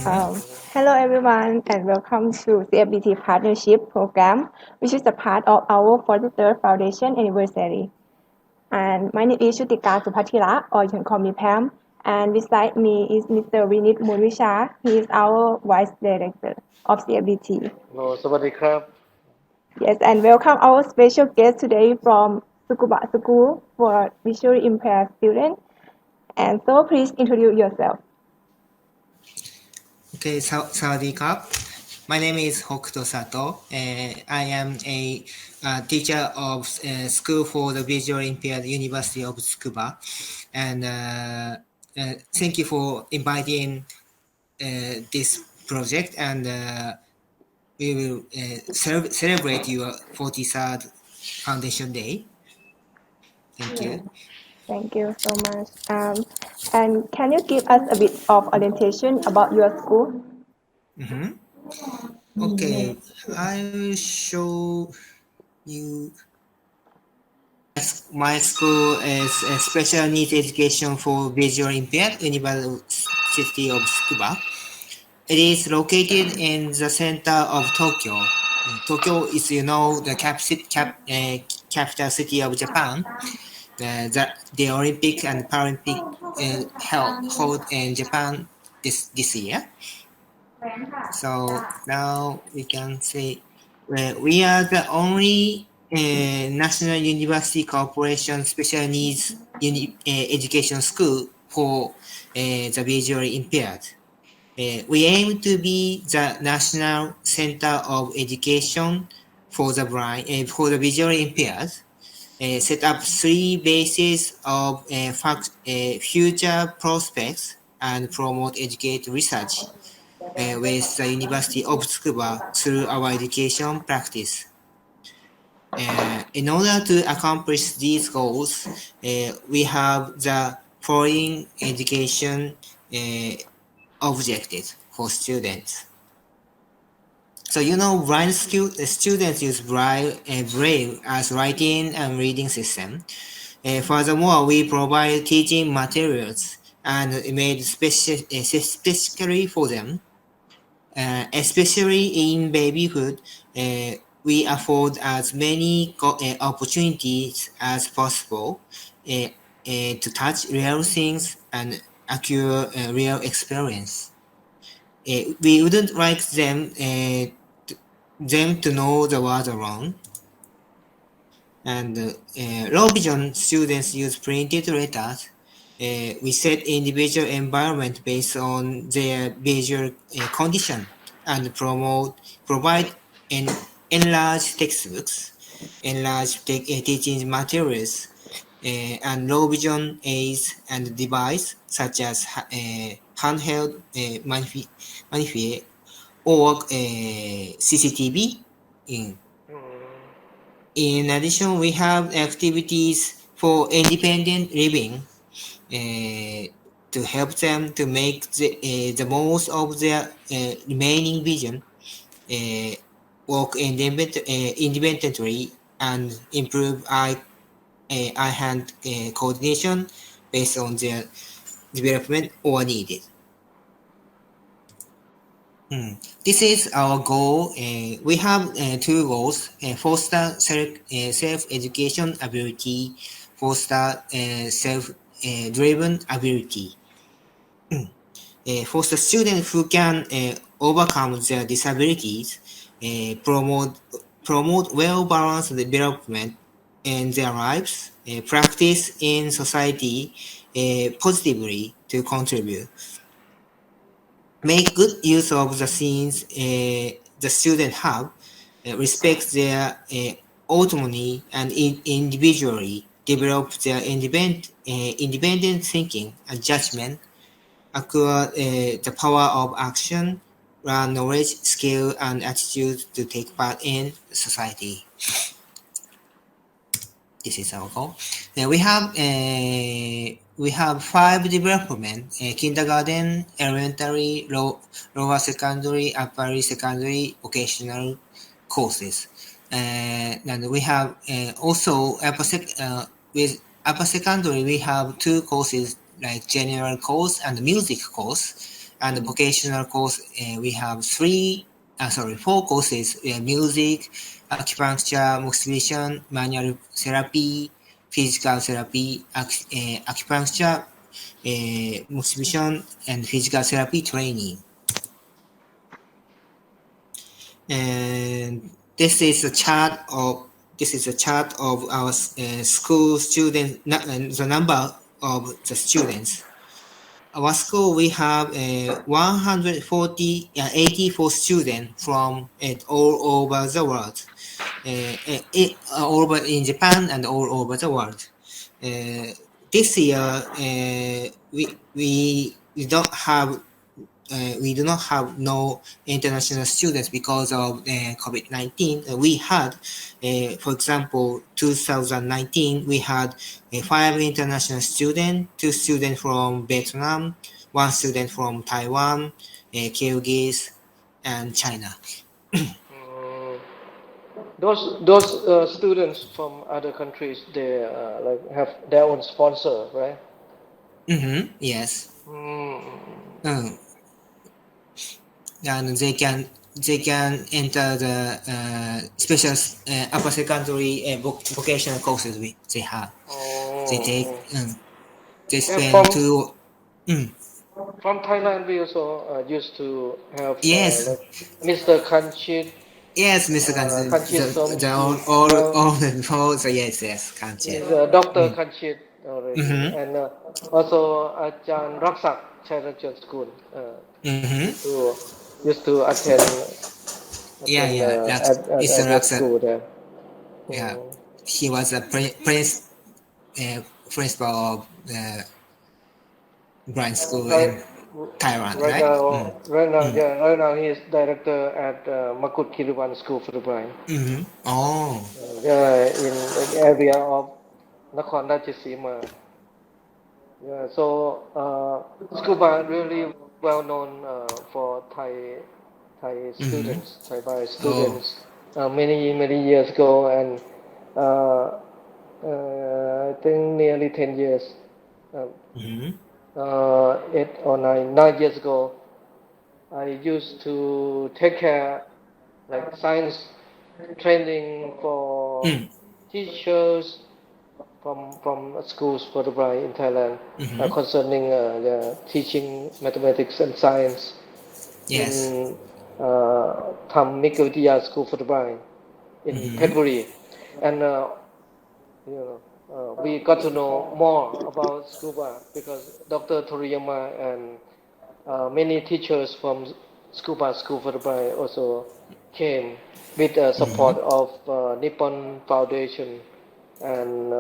Mhm. Hello everyone and welcome to CFBT Partnership Program, which is a part of our 43rd Foundation Anniversary. And my name is Shutika Supatila, or you can call me Pam. And beside me is Mr. Vinit Munwisha. He is our Vice Director of CFBT. สวัสดีครับ Yes, and welcome our special guest today from Tsukuba School for visually impaired students. And so please introduce yourself. Okay, Sawadee Krap. My name is Hokuto Sato. I am a teacher of School for the Visually Impaired University of Tsukuba. And thank you for inviting this project. And we will celebrate your 43rd Foundation Day. Thank you. Thank you so much. And can you give us a bit of orientation about your school? Mhm. Okay, I will show you. My school is a special needs education for visually impaired University of Tsukuba. It is located in the center of Tokyo. Tokyo is, the capital city of Japan. The Olympic and Paralympic hold in Japan this year. So now we can say we are the only National University Corporation Special Needs Education School for the visually impaired. We aim to be the national center of education for the blind, for the visually impaired. Set up three bases of future prospects and promote educate research with the University of Tsukuba through our education practice. In order to accomplish these goals, we have the following education objectives for students. So blind students use Braille as writing and reading system. Furthermore, we provide teaching materials and made specifically for them. Especially in babyhood, we afford as many opportunities as possible to touch real things and acquire real experience. We wouldn't like them to know the world alone. And low vision students use printed letters. We set individual environment based on their visual condition and provide enlarged textbooks, enlarged teaching materials, and low vision aids and device such as handheld magnifier or CCTV. In addition, we have activities for independent living to help them to make the most of their remaining vision, work independently, and improve eye-hand coordination based on their development or needed. This is our goal. We have two goals: foster self-education ability, foster self-driven ability. Foster students who can overcome their disabilities, promote well-balanced development in their lives, practice in society positively to contribute. Make good use of the scenes the students have, respect their autonomy and individually develop their independent thinking and judgment, acquire the power of action, learn knowledge, skill, and attitude to take part in society. This is our goal. We have 5 development: kindergarten, elementary, lower secondary, upper secondary, vocational courses. And we have also with upper secondary we have 2 courses like general course and music course. And the vocational course, we have four courses: music, acupuncture, motivation, manual therapy, physical therapy, acupuncture, motivation, and physical therapy training. And this is a chart of our school students, the number of the students. Our school, we have 84 students from all over the world, all over in Japan and all over the world. This year, we don't have we do not have no international students because of COVID-19. We had, for example, 2019, we had 5 international students, 2 students from Vietnam, 1 student from Taiwan, Kyrgyz, and China. Mm, those students from other countries, they like have their own sponsor, right? Yes. Mm. Mm. And they can enter the special upper secondary vocational courses they have. They take Oh. they Yeah, spend two. Mm, from Thailand, we also used to have yes, like Mr. Kanchit, yes, Mr. Kanji, Kanchit the Somji. all the before, so yes, He's Kanji. Dr. Mm. Kanchit already, Mm-hmm. and also Ajahn Raksak Chairajat School Mm-hmm. used to attend Yeah, Mr. at that Raksa, school there. yeah, Mm. he was the uh, principal of the Grind School Right, in Taiwan, right? Mm. right now he is director at Makut Kiriwan School for the Blind. Mm-hmm. Oh. In the area of Nakhon Ratchasima. Yeah, so Tsukuba really well known for Thai Mm-hmm. students, Thai Bio Oh. students, many years ago, and uh, I think nearly 10 years, uh, Mm-hmm. 8 or 9 years ago, I used to take care like science training for Mm. teachers from schools for the blind in Thailand Mm-hmm. concerning teaching mathematics and science Yes. in Tham Mikhavidiya School for the Blind in Mm-hmm. Phetbury, and we got to know more about scuba because Dr. Toriyama and many teachers from Scuba School for the Blind also came with the Mm-hmm. support of Nippon Foundation and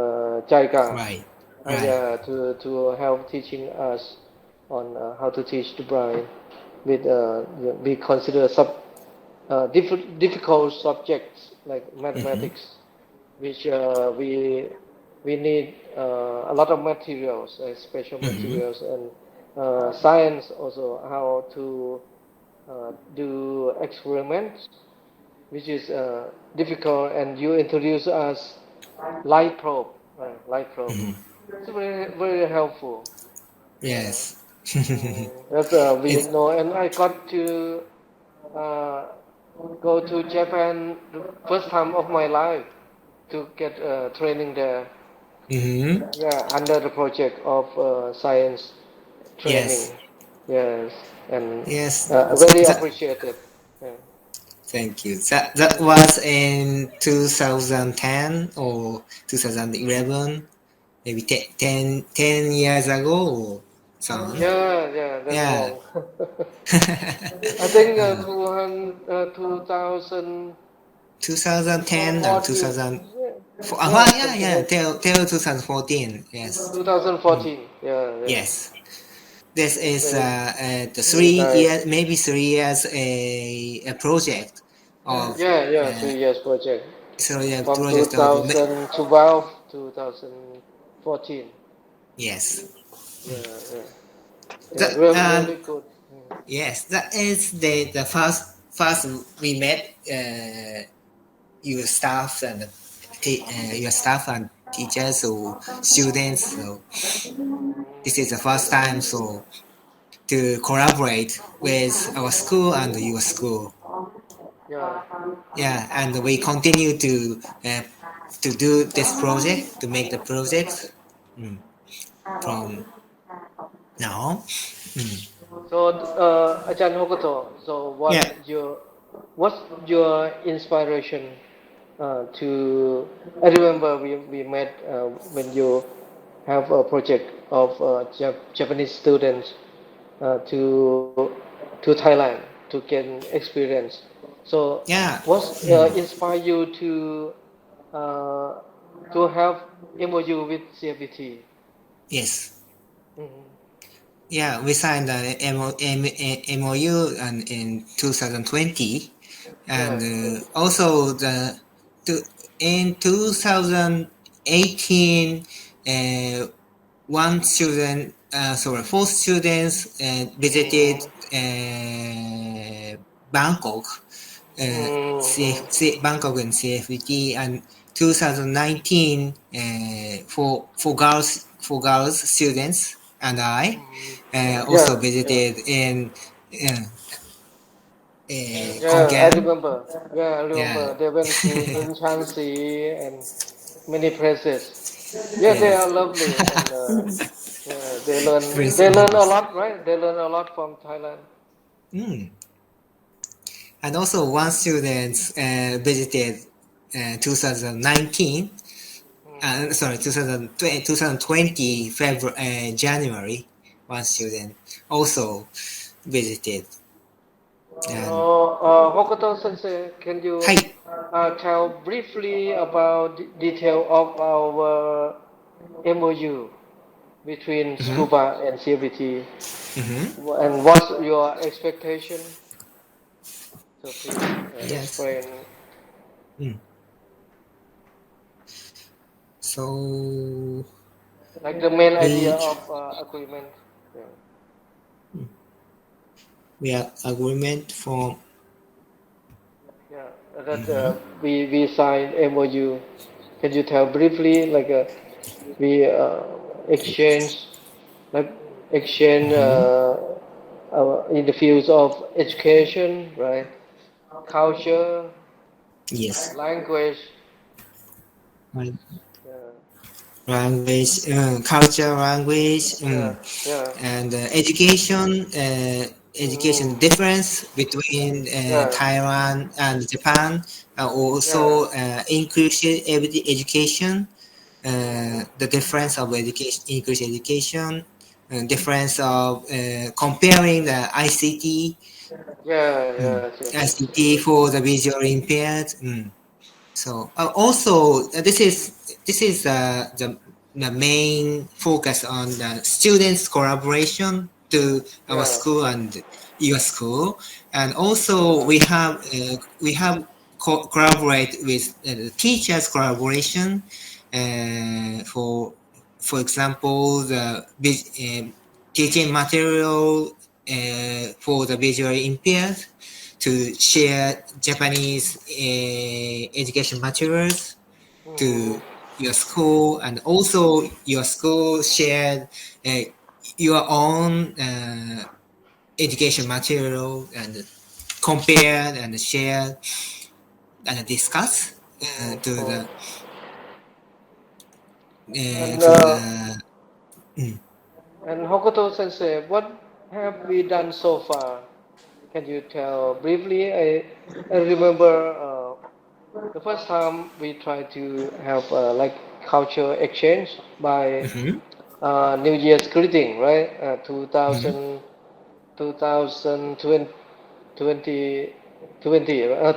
JICA Right. Right. yeah, to help teaching us on how to teach the blind with we consider difficult subjects like Mm-hmm. mathematics, which we need a lot of materials, special Mm-hmm. materials, and science also how to do experiments, which is difficult, and you introduce us light probe, light probe. Mm-hmm. It's very helpful. Yeah. Yes. That's we It's know, and I got to uh, go to Japan the first time of my life to get training there. mm-hmm. Yeah, under the project of science Yes. training. Yes, and Yes. very appreciated. Yeah. Thank you. That was in 2010 or 2011, maybe 10 years ago or so on. Yeah, that's Yeah. long. I think uh, 2010 and 2014, 2004. yeah, something Yeah. like Till 2014. Yes. Mm. 2014. Yeah. Yes. This is Very, the very 3 years, nice. maybe 3 years a project of Yeah, uh, 3 years project from project of 2012 to 2014. yes. Yeah, That really good. yes, that is the first we met your staff and your staff and teachers or students. So this is the first time. So to collaborate with our school and your school. Yeah. Yeah, and we continue to do this project, to make the project from now. So, Ajahn Hokoto, so Yeah. what's your inspiration to? I remember we met when you have a project of Japanese students to Thailand to gain experience. So, Yeah. what inspired you uh, to have MOU with CFBT? Yes. Mm-hmm. Yeah, we signed the MOU in 2020, and Yeah. also in 2018, four students visited Bangkok, Bangkok and CFBT, and 2019 for girls students and I also Yeah, yeah, visited in uh, yeah. I Konkan. remember. Yeah, I Yeah, remember. They went to Vientiane and many places. Yeah, they are yes. lovely, and yeah, Very they learn a nice. lot, right? They learn a lot from Thailand. Mm. And also one student visited 2019, sorry, 2020 February, January. One student also visited. And So, Hokuto Sensei, can you hi. tell briefly about detail of our MOU between Mm-hmm. Scuba and CFBT, Mm-hmm. and what's your expectation? So please Yes. explain, Mm. So like the main idea we of agreement. Yeah. we have agreement from. Yeah, that Mm-hmm. we signed MOU. Can you tell briefly, like we exchange, like exchange Mm-hmm. in the fields of education, right? Culture, Yes. language. Right. Yeah, Language, culture, language, yeah, yeah. and education Mm, difference between yeah, Taiwan and Japan, yeah, also inclusive education, the difference of education, English education, difference of comparing the ICT, yeah, mm, yes, yes, yes, yes. ICT for the visual impaired. So also this is the main focus on the students collaboration to our Yeah. school and your school, and also Uh-huh. we have collaborate with the teachers collaboration for example teaching material for the visually impaired to share Japanese education materials Mm-hmm. to your school, and also your school shared uh, your own education material and compare and share and discuss Mm-hmm. And to the Hokuto Sensei, what have we done so far? Can you tell briefly? I remember the first time we tried to have like culture exchange by mhm, New Year's greeting, right? mhm,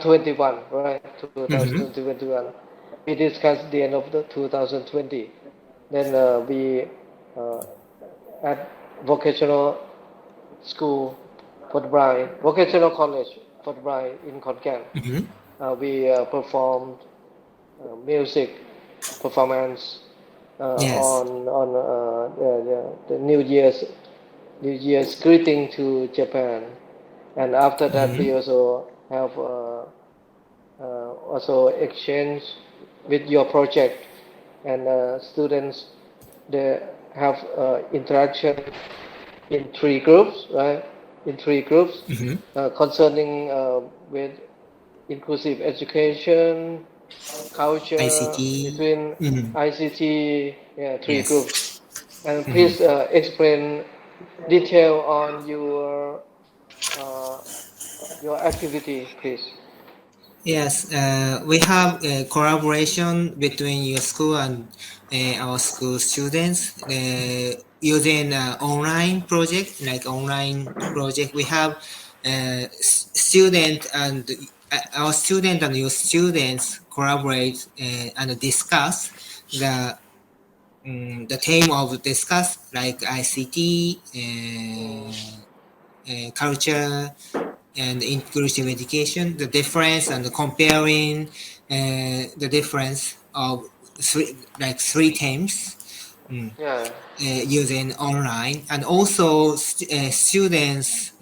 21, right? mhm, 2021. We discussed the end of the 2020. Then we uh, at vocational school Fort Bragg, vocational college Fort Bragg in Konkan. mhm. We performed music performance Yes. on the New Year's greeting to Japan, and after that Mhm, we also have also exchange with your project, and students they have interaction in three groups, right? In three groups Mm-hmm. concerning with inclusive education, culture, ICT. between Mm-hmm. ICT, yeah, three Yes. groups. And Mm-hmm. please explain detail on uh, your activity, please. Yes, we have a collaboration between your school and our school students using online project, like online project. We have student and our student and your students collaborate and discuss the theme of discuss like ICT, Mm, culture, and inclusive education, the difference and comparing the difference of three themes yeah. using online, and also students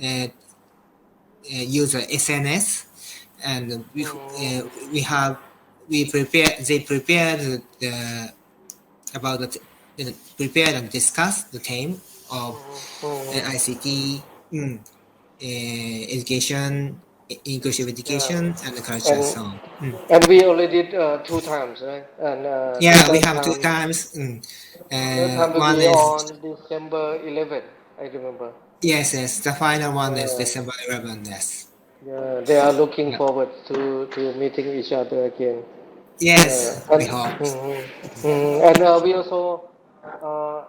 use SNS, and Mm, we have we prepare they prepared about prepared and discussed the theme of mm, ICT. Education, inclusive yeah. education, and the culture. And So, we already did two times, right? And the yeah, we third have two time, times. will One be is on December 11th. I remember. yes. The final one is Yeah, December 11th. Yes. yeah. They are looking Yeah. forward to meeting each other again. Yeah, Yes, we and hope. and we also uh,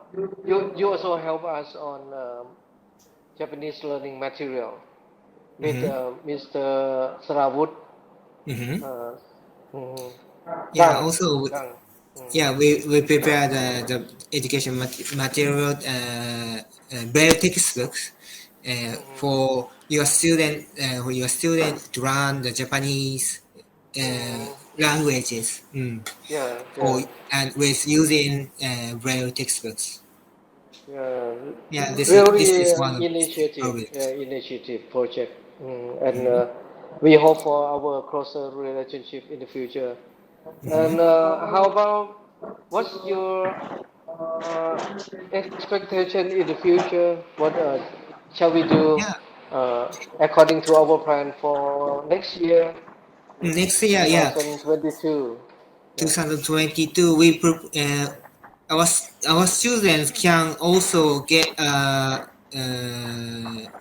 you also help us on Japanese learning material with Mm-hmm. Mr. Sarawut Mm-hmm. uh, mm, Yeah. Gang Also, Gang. Mm, yeah, we prepare the education material, braille textbooks for your student to learn the Japanese mm, languages. yeah, For yeah. and with using braille textbooks. Yeah, Yeah, this really is one of the projects. initiative project, and we hope for our closer relationship in the future. And Mm-hmm. how about what's your uh, expectation in the future? What shall we do Yeah, according to our plan for next year, next year, yeah, 2022? Yeah. 2022, our our students can also get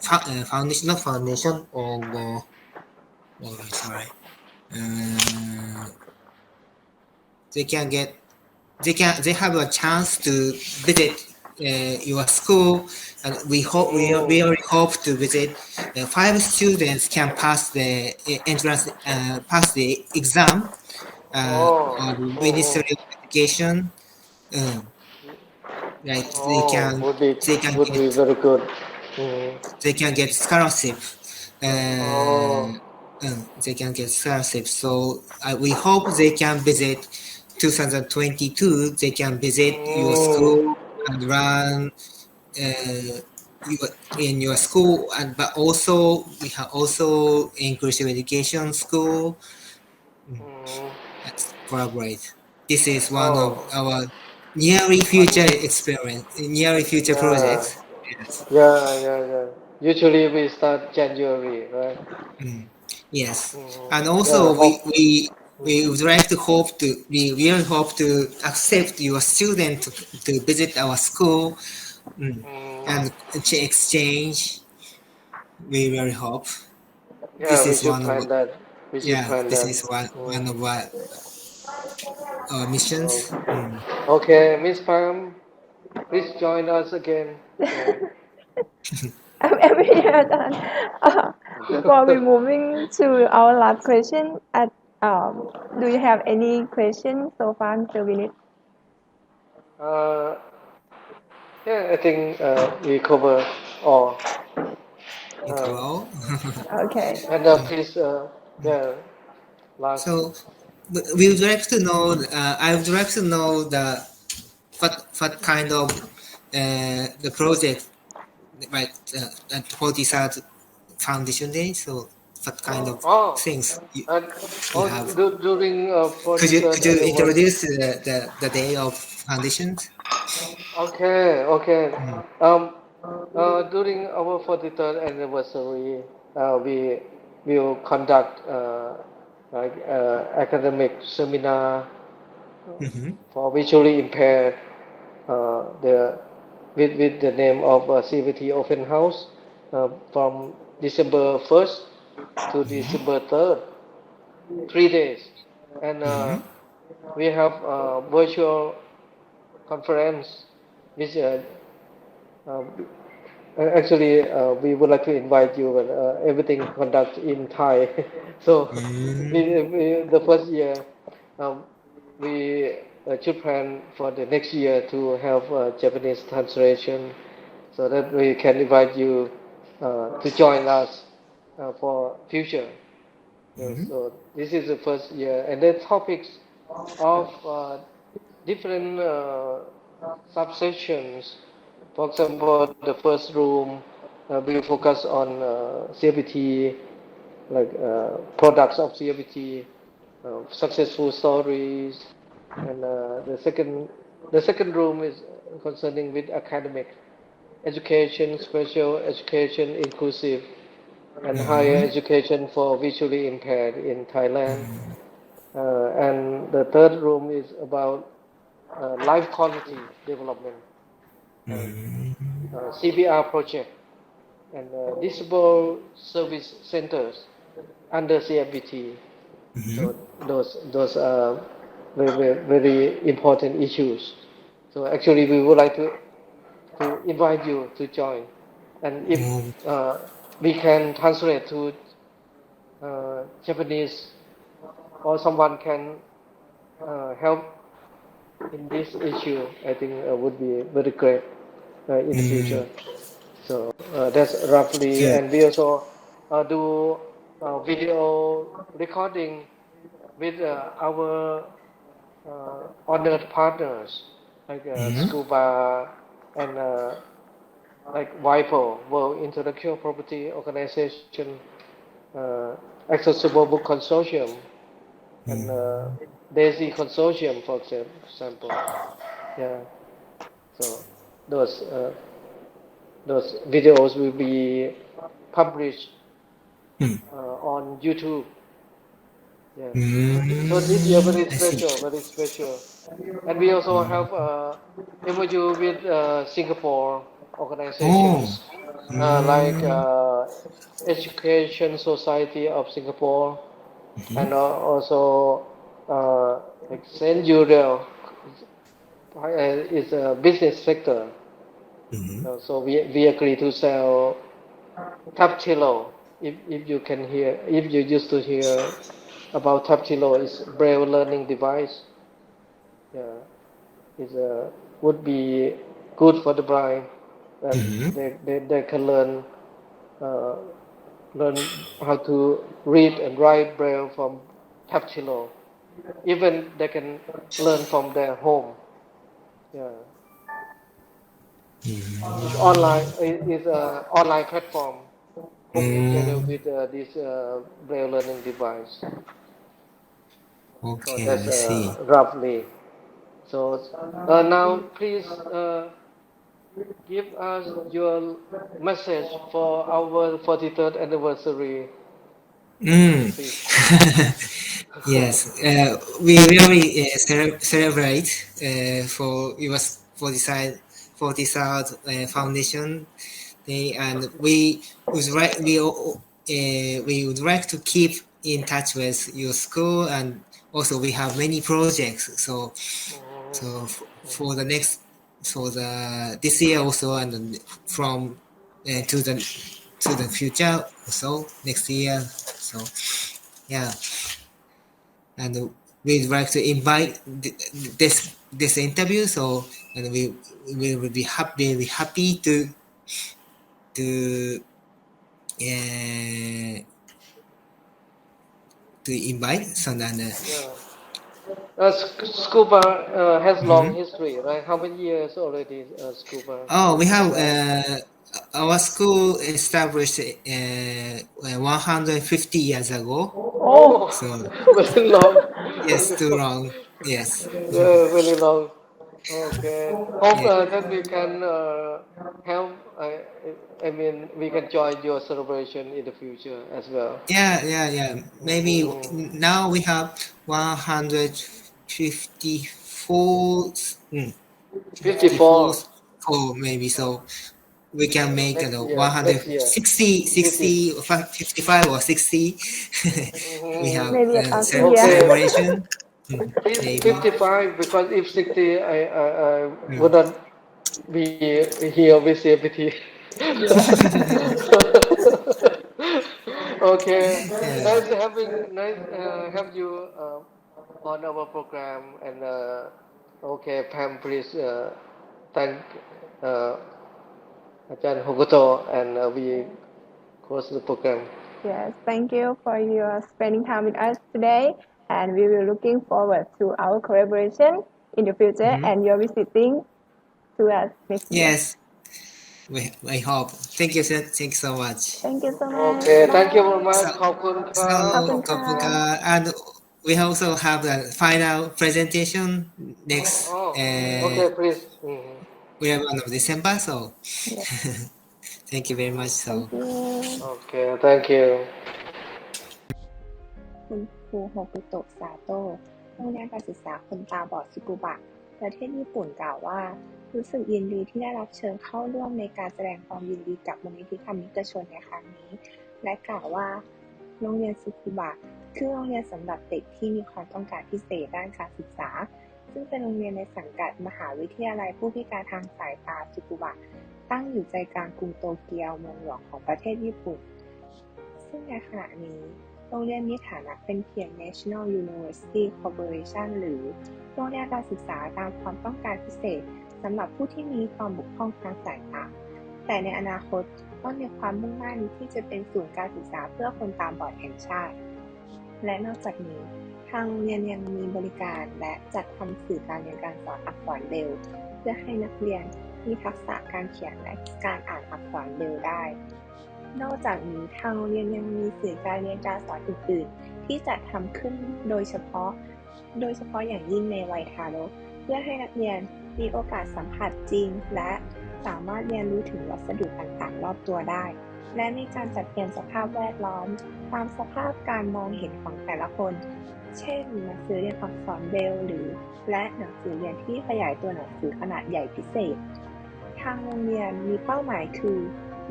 foundation, not foundation, and oh, sorry, uh, they can get they have a chance to visit your school, and we Mm, really hope to visit. Five students can pass the entrance pass the exam oh, of mm, Ministry of Education. Uh, like oh, they can would be get very good. Mm, scholarship. oh, Uh, they can get scholarship. So we hope they can visit 2022. They can visit your mm, school and run uh, your, in your school, and but also we have also inclusive education school mm, that collaborate. This is one of oh, our nearly future un- experiment, nearly future yeah, projects. Yes. yeah. Usually we start January, right? Mm. Yes, Mm, and yeah, also hope. we would like to hope to we really hope to accept your student to visit our school Mm, and exchange. We really hope yeah, this we is should one of plan that. We should yeah plan this that. is Mm, one of our missions. oh. Okay, Miss Pam, please join us again. Yeah. Every year done. Before we moving to our last question, do you have any questions so far, Mr. Vinit? uh, yeah, I think we cover all. You cover Uh, all. Okay. and please, yeah, last. So we would like to know. I would like to know what kind of the project like at 43rd Foundation Day. So what kind of Oh, things and you have? during Could 43rd you anniversary. introduce the day of foundations? Okay, okay. Mm. Um, During our 43rd anniversary, we will conduct academic seminar Mm-hmm. for visually impaired, the with the name of CFBT Open House from December 1st to December 3rd, 3 days, and Mm-hmm. we have a virtual conference which uh, actually, we would like to invite you, but everything conduct in Thai. So, the first year, um, we should plan for the next year to have Japanese translation, so that we can invite you to join us for future. Mm-hmm. So this is the first year, and the topics of different subsections. For example, the first room will focus on CFBT, like products of CFBT, successful stories, and the second room is concerning with academic education, special education, inclusive, and higher Mm-hmm. education for visually impaired in Thailand. And the third room is about life quality development, uh, CBR project, and disable service centers under CFBT. Mm-hmm. So those are very important issues. So actually, we would like to invite you to join, and if Oh, uh, we can translate to Japanese, or someone can help in this issue, I think would be very great in the mm, future. So that's roughly, good. and we also do video recording with our honored partners like Mm-hmm. Tsukuba and like WIPO, World Intellectual Property Organization, uh, Accessible Book Consortium, and DAISY Consortium, for example. Yeah. So those uh, those videos will be published Mm. on YouTube. Yeah. So this year very I see. special, very special. And we also have MOU with Singapore Oh. organizations like Mm. Education Society of Singapore, Mm-hmm. and also like Saint Uriel is a business sector. Mm-hmm. So we agree to sell Taptilo. If you can hear, if you used to hear about Taptilo, is braille learning device. Yeah, is would be good for the blind, that Mm-hmm. they can uh, learn how to read and write braille from Taptilo. Even they can learn from their home. Yeah, it's online. It's a online platform hooked together Mm. with this braille learning device. So Okay, that's I see. roughly. So now please give us your message for our 43rd anniversary, Mm. please. Yes, we really celebrate for it was 43rd foundation day, and we would like to keep in touch with your school, and also we have many projects. So for the next, so the this year also, and then from to the future also next year. So yeah, and we'd like to invite this interview. So and we will be happy to uh, to invite. So then, Yeah. Scuba has long mhm. history, right? How many years already Scuba Oh, we have have? our school established 150 years ago. Oh, So very long, yes, very too long. long. Yes. Yeah, very long. Okay. Hope Yeah. that we can help I mean, we can join your celebration in the future as well. Yeah. Maybe now we have 154, 54 54 maybe, so we can make next year. Next year. 160, 50. 60, 55 or 60. We Mhm. have Maybe about 2 years. Okay. celebration. Please, Maybe. 55 because if 60, I Mm. would not be here with CFBT. Okay, Yeah. nice have you on our program and okay, Pam, please thank uh, Ajahn Hokuto and we close the program. Yes, thank you for your spending time with us today, and we will looking forward to our collaboration in the future Mhm. and your visiting to us next year. Yes, we hope. Thank you, sir. Thank you so much. Thank you so much. Okay, thank you very Bye. much. So, ขอบคุณค so รับ ขอบคุณค่ะ and we also have the final presentation next Oh, okay, please. we have on of December. So Yes, thank you very much. So thank you. Okay, thank you. คุณครูโฮกุโตะ ซาโตะ โรงเรียนการศึกษาคนตาบอด ซึกุบะ ประเทศญี่ปุ่นกล่าวว่า รู้สึกยินดีที่ได้รับเชิญเข้าร่วมในการแสดงความยินดีกับมูลนิธิธรรมิกชนในครั้งนี้ และกล่าวว่า โรงเรียนซึกุบะ คือโรงเรียนสำหรับเด็กที่มีความต้องการพิเศษด้านการศึกษา ซึ่งเป็นโรงเรียนในสังกัดมหาวิทยาลัยผู้พิการทางสายตา ซึกุบะ ตั้งอยู่ใจกลางกรุงโตเกียวเมืองหลวงของประเทศญี่ปุ่น ซึ่งในขณะนี้โรงเรียนมีฐานะเป็นเพียง National University Corporation หรือโรงเรียนการศึกษาตามความต้องการพิเศษสำหรับผู้ที่มีความบกพร่องทางสายตา แต่ในอนาคตต้องมีความมุ่งมั่นที่จะเป็นศูนย์การศึกษาเพื่อคนตาบอดแห่งชาติ และนอกจากนี้ทางโรงเรียนยังมีบริการและจัดทำสื่อการเรียนการสอนอักษรเบรลล์เพื่อให้นักเรียนมีทักษะการเขียนและการอ่านอักษรเบรลล์ได้ นอกจากนี้ทางโรงเรียนยังมีสื่อการเรียนการสอนอื่นๆที่จัดทำขึ้นโดยเฉพาะอย่างยิ่งในวัยทารกเพื่อให้นักเรียนมีโอกาสสัมผัสจริงและสามารถเรียนรู้ถึงวัสดุต่างๆรอบตัวได้ และมีการจัดเตรียมสภาพแวดล้อมตามสภาพการมองเห็นของแต่ละคน เช่นหนังสือเรียนอักษรเบรลล์และหนังสือเรียนที่ขยายตัวหนังสือขนาดใหญ่พิเศษ ทางโรงเรียนมีเป้าหมายคือ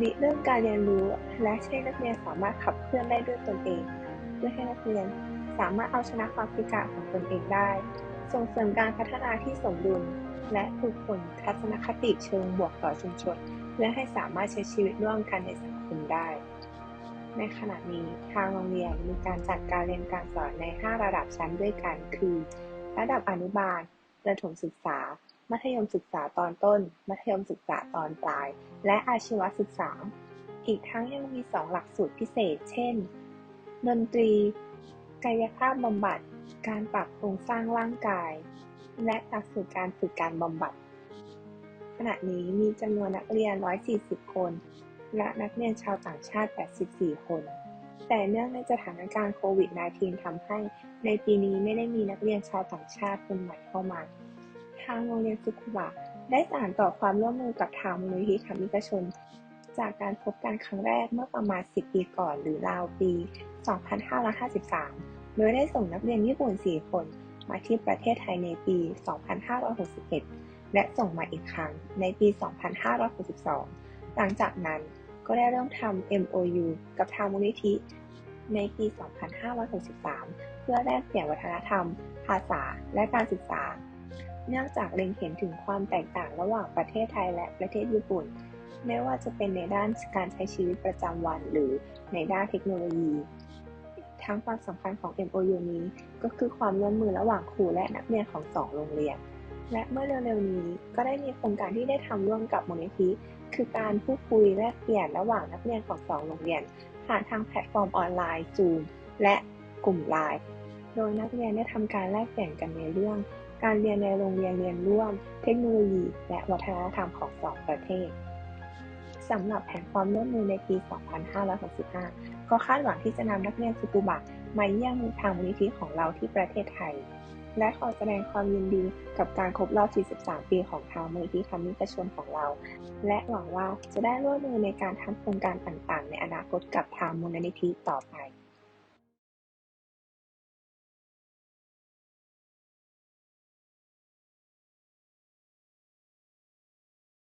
ริเริ่มการเรียนรู้และให้นักเรียนสามารถขับเคลื่อนได้ด้วยตนเองเพื่อให้นักเรียนสามารถเอาชนะความพิการของตนเองได้ส่งเสริมการพัฒนาที่สมดุลและฝึกฝนทัศนคติเชิงบวกต่อชุมชนเพื่อให้สามารถใช้ชีวิตร่วมกันในสังคมได้ในขณะนี้ทางโรงเรียนมีการจัดการเรียนการสอนใน 5 ระดับชั้นด้วยกันคือระดับอนุบาลประถมศึกษามัธยมศึกษาตอนต้นมัธยมศึกษาตอนปลายและอาชีวศึกษาอีกทั้งยังมี2หลักสูตรพิเศษเช่นดนตรีกายภาพบำบัดการปรับโครงสร้างร่างกายและหลักสูตรการฝึกการบำบัดขณะนี้มีจำนวนนักเรียน140คนและนักเรียนชาวต่างชาติ84คนแต่เนื่องในสถานการณ์โควิด -19 ทำให้ในปีนี้ไม่ได้มีนักเรียนชาวต่างชาติคนใหม่เข้ามาทางโรงเรียนซึกุบะได้สานต่อความร่วมมือกับทางมูลนิธิธรรมิกชนจากการพบกันครั้งแรกเมื่อประมาณ10 ปีก่อนหรือราวปี 2553 โดยได้ส่งนักเรียนญี่ปุ่น 4 คนมาที่ประเทศไทยในปี 2561 และส่งมาอีกครั้งในปี 2562 หลังจากนั้นก็ได้เริ่มทำ MOU กับทางมูลนิธิในปี 2563 เพื่อแลกเปลี่ยนวัฒนธรรม ภาษา และการศึกษาเนื่องจากเล็งเห็นถึงความแตกต่างระหว่างประเทศไทยและประเทศญี่ปุ่นไม่ว่าจะเป็นในด้านการใช้ชีวิตประจำวันหรือในด้านเทคโนโลยีทั้งความสำคัญของ MOU นี้ก็คือความร่วมมือระหว่างครูและนักเรียนของ2โรงเรียนและเมื่อเร็วๆนี้ก็ได้มีโครงการที่ได้ทำร่วมกับมูลนิธิคือการพูดคุยแลกเปลี่ยนระหว่างนักเรียนของ2โรงเรียนผ่านทางแพลตฟอร์มออนไลน์ Zoom และกลุ่ม LINE โดยนักเรียนได้ทำการแลกเปลี่ยนกันในเรื่องการเรียนในโรงเรียนเรียนร่วมเทคโนโลยีและวัฒนธรรมของ2ประเทศสำหรับแผนความร่วมมือในปี 2565 ก็คาดหวังที่จะนำนักเรียนซึกุบะ มาเยี่ยมทางมูลนิธิของเราที่ประเทศไทยและขอแสดงความยินดีกับการครบรอบ 43 ปีของทางมูลนิธิธรรมิกชนของเราและหวังว่าจะได้ร่วมมือในการทำโครงการต่างๆในอนาคตกับทางมูลนิธิต่อไป